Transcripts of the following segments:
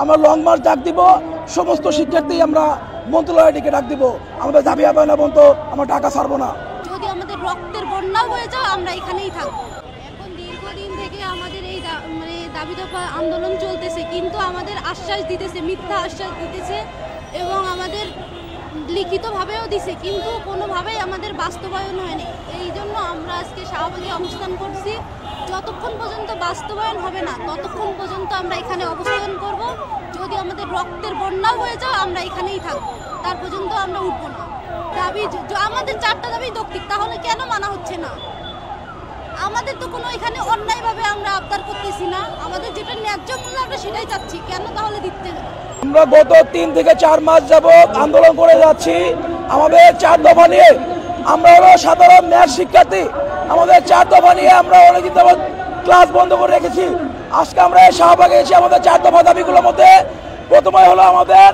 আমরা long March ডাক দিব। সমস্ত শিক্ষার্থী আমরা মন্ত্রণালয়ে ডেকে ডাক দিব। আমাদের দাবি হবে না বলতো আমরা ঢাকা ছাড়বো না। যদি আমাদের রক্তের বন্যা হয়ে যায় আমরা এখানেই থাকবো। এখন দীর্ঘদিন থেকে আমাদের এই দাবি দফা আন্দোলন চলতেছে, কিন্তু আমাদের আশ্বাস দিতেছে, মিথ্যা আশ্বাস দিতেছে এবং আমাদের লিখিতভাবেও দিছে, কিন্তু কোনোভাবেই আমাদের বাস্তবায়ন হয়নি। এই জন্য আমরা আজকে শাহবাগে অবস্থান করছি। যতক্ষণ পর্যন্ত বাস্তবায়ন হবে না ততক্ষণ পর্যন্ত আমরা এখানে অবস্থান করব। যদি আমাদের রক্তের বন্যা হয়ে যায় আমরা এখানেই থাকবো, তার পর্যন্ত আমরা উঠবো না। দাবি আমাদের 4টা দাবি যৌক্তিক, তাহলে কেন মানা হচ্ছে না? আমাদের তো কোনো এখানে অন্যায়ভাবে আমরা আবদার করতেছি না, আমাদের যেটা ন্যায্য মূল্য আমরা সেটাই চাচ্ছি, কেন তাহলে দিতে হবে? আমরা গত 3 থেকে 4 মাস যাবত আন্দোলন করে যাচ্ছি আমাদের 4 দফা নিয়ে। আমরা হলো সাধারণ ন্যায় শিক্ষার্থী। আমাদের 4 দফা নিয়ে আমরা অনেকদিন যাবত ক্লাস বন্ধ করে রেখেছি। আজকে আমরা এই শাহবাগে এসে আমাদের 4 দফা দাবিগুলোর মধ্যে প্রথমে হলো আমাদের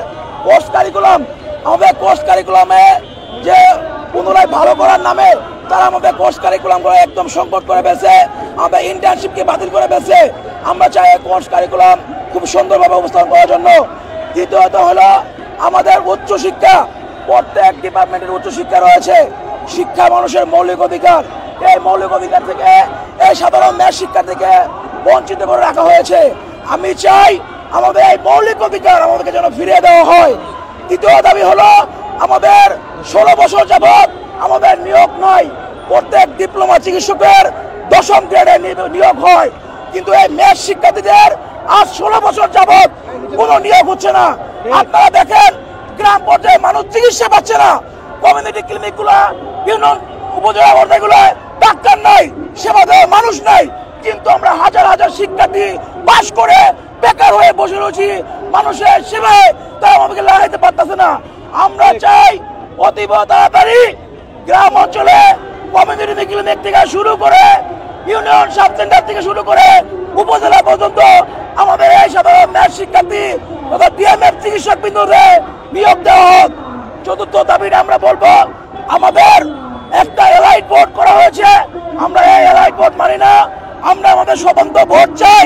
কোর্স কারিকুলাম। আমাদের কোর্স কারিকুলামে যে পুনরায় ভালো করার নামে তারা আমাদের কোর্স কারিকুলামগুলো একদম সংকট করে ফেলছে, আমাদের ইন্টার্নশিপকে বাতিল করে ফেলছে। আমরা চাই কোর্স কারিকুলাম খুব সুন্দরভাবে উপস্থাপন করার জন্য। দ্বিতীয়ত হলো আমাদের উচ্চশিক্ষা, প্রত্যেক ডিপার্টমেন্টের উচ্চশিক্ষা রয়েছে। শিক্ষা মানুষের মৌলিক অধিকার। এই মৌলিক অধিকার থেকে এই সাধারণ ন্যায় শিক্ষার্থীকে বঞ্চিত করে রাখা হয়েছে। আমি চাই আমাদের এই মৌলিক অধিকার আমাদেরকে যেন ফিরিয়ে দেওয়া হয়। তৃতীয় দাবি হলো আমাদের 16 বছর যাবৎ আমাদের নিয়োগ নয়। প্রত্যেক ডিপ্লোমা চিকিৎসকের 10ম গ্রেডে নিয়োগ হয়, কিন্তু এই ন্যায় শিক্ষার্থীদের আজ 16 বছর যাবৎ কোনো নিয়োগ হচ্ছে না। আপনারা দেখেন গ্রাম পর্যায়ে মানুষ চিকিৎসা পাচ্ছে না। কমিউনিটি ক্লিনিকগুলো, ইউনিয়ন উপজেলা পর্যায়গুলো ডাক্তার নাই, সেবা দেওয়ার মানুষ নাই, কিন্তু আমরা হাজার হাজার শিক্ষার্থী পাশ করে বেকার হয়ে বসে রয়েছি। মানুষের সেবায় তারা আমাদেরকে লাগাইতে পারতেছে না। আমরা চাই অতীব তাড়াতাড়ি গ্রাম অঞ্চলে কমিউনিটি ক্লিনিক থেকে শুরু করে ইউনিয়ন সাব সেন্টার থেকে শুরু করে উপজেলা পর্যন্ত আমাদের এই সাধারণ ন্যায় শিক্ষার্থী তথা ডিএমএফ চিকিৎসক বিন্দুতে নিয়োগ দেওয়া হোক। চতুর্থ দাবিটা আমরা বলবো, আমাদের একটা এলাইট বোর্ড করা হয়েছে, আমরা এই এলাইট বোর্ড মানি না। আমরা আমাদের স্বতন্ত্র বোর্ড চাই।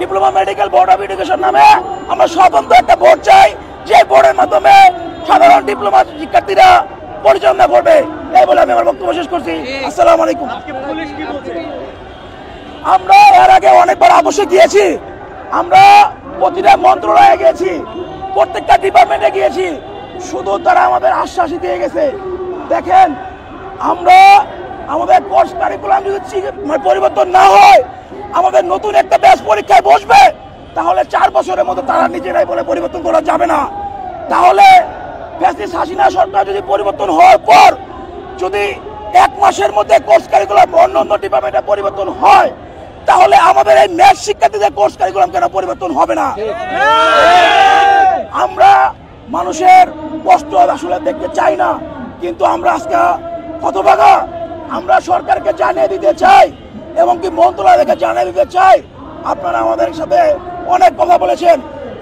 Diploma medical board of education নামে আমরা স্বতন্ত্র একটা বোর্ড চাই, যে বোর্ডের মাধ্যমে সাধারণ ডিপ্লোমা শিক্ষার্থীরা পরিচালনা করবে। এই বলে আমি আমার বক্তব্য শেষ করছি। আসসালামু আলাইকুম। আমরা এর আগে অনেকবার অবশ্যই গিয়েছি, আমরা প্রতিটা মন্ত্রণালয়ে গিয়েছি, প্রত্যেকটা ডিপার্টমেন্টে গিয়েছি, শুধু তারা আমাদের আশ্বাসই দিয়ে গেছে। দেখেন, আমরা আমাদের কোর্স কারিকুলাম যদি পরিবর্তন না হয়, আমাদের নতুন একটা ব্যাচ পরীক্ষায় বসবে, তাহলে 4 বছরের মধ্যে তারা নিজেরাই বলে পরিবর্তন করা যাবে না। তাহলে ফ্যাসিস্ট হাসিনা সরকার যদি পরিবর্তন হওয়ার পর যদি 1 মাসের মধ্যে কোর্স কারিকুলাম অন্য ডিপার্টমেন্টে পরিবর্তন হয়, তাহলে আমাদের এই ন্যায় শিক্ষার্থীদের কোর্স কারিকুলাম কেন পরিবর্তন হবে না? আমরা মানুষের কষ্ট আসলে দেখতে চাই না, কিন্তু আমরা আজকে হতভাগা। আমরা সরকারকে জানিয়ে দিতে চাই এবং কি মন্ত্রণালয়কে জানিয়ে দিতে চাই, আপনারা আমাদের সাথে অনেক কথা বলেছেন।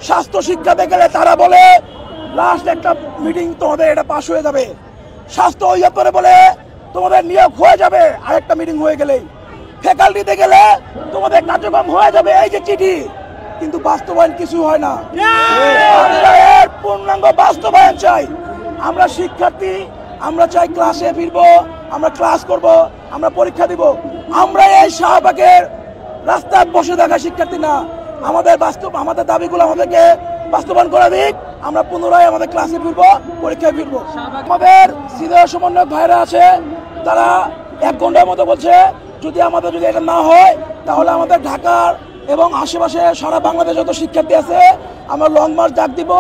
স্বাস্থ্য শিক্ষাতে গেলে তারা বলে লাস্ট একটা মিটিং তোমাদের এটা পাস হয়ে যাবে, স্বাস্থ্য অধিদপ্তরে বলে তোমাদের নিয়োগ হয়ে যাবে আরেকটা মিটিং হয়ে গেলেই, ফ্যাকাল্টিতে গেলে তোমাদের কার্যক্রম হয়ে যাবে, এই যে চিঠি, কিন্তু বাস্তবায়ন কিছু হয় না। আমরা এর পূর্ণাঙ্গ বাস্তবায়ন চাই। আমরা শিক্ষার্থী, আমরা চাই ক্লাসে ফিরবো, আমরা ক্লাস করব, আমরা পরীক্ষা দিব। আমরা এই শাহবাগের রাস্তায় বসে থাকা শিক্ষার্থী না। আমাদের দাবিগুলো আমাদেরকে বাস্তবায়ন করা দিক, আমরা পুনরায় আমাদের ক্লাসে ফিরবো, পরীক্ষায় ফিরবো। আমাদের সিনিয়র সমন্বয়ক ভাইরা আছে, তারা 1 ঘন্টার মতো বলছে যদি এটা না হয়, তাহলে আমাদের ঢাকার এবং আশেপাশে সারা বাংলাদেশ যত শিক্ষার্থী আছে আমরা লং মার্চ ডাক দিব।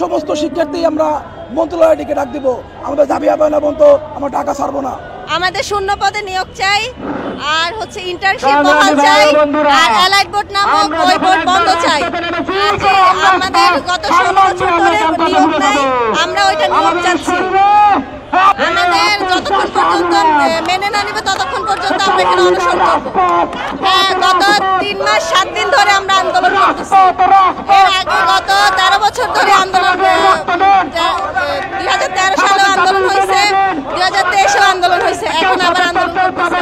সমস্ত শিক্ষার্থী আমরা মন্ত্রণালয়ে ডেকে ডাক দিব। আমাদের দাবি হবে না বলতো আমরা ঢাকা ছাড়বো না। আমাদের শূন্য পদে নিয়োগ চাই, আর হচ্ছে ইন্টার্নশিপ বহাল চাই, আর এলাইট বোর্ড নামক ওই বোর্ড বন্ধ চাই। আমাদের গত 16 বছর ধরে নিয়োগ নাই, আমরা ওইটা নিয়োগ চাচ্ছি। আমাদের যতক্ষণ পর্যন্ত মেনে না নিবে ততক্ষণ পর্যন্ত আমরা এখানে অনশন করবো। হ্যাঁ, গত 3 মাস 7 দিন ধরে আমরা আন্দোলন করতেছি। এর আগে গত 13 বছর ধরে আন্দোলন, 2013 সালেও আন্দোলন হয়েছে, 2023 আন্দোলন হয়েছে, এখন আবার আন্দোলন করতেছে।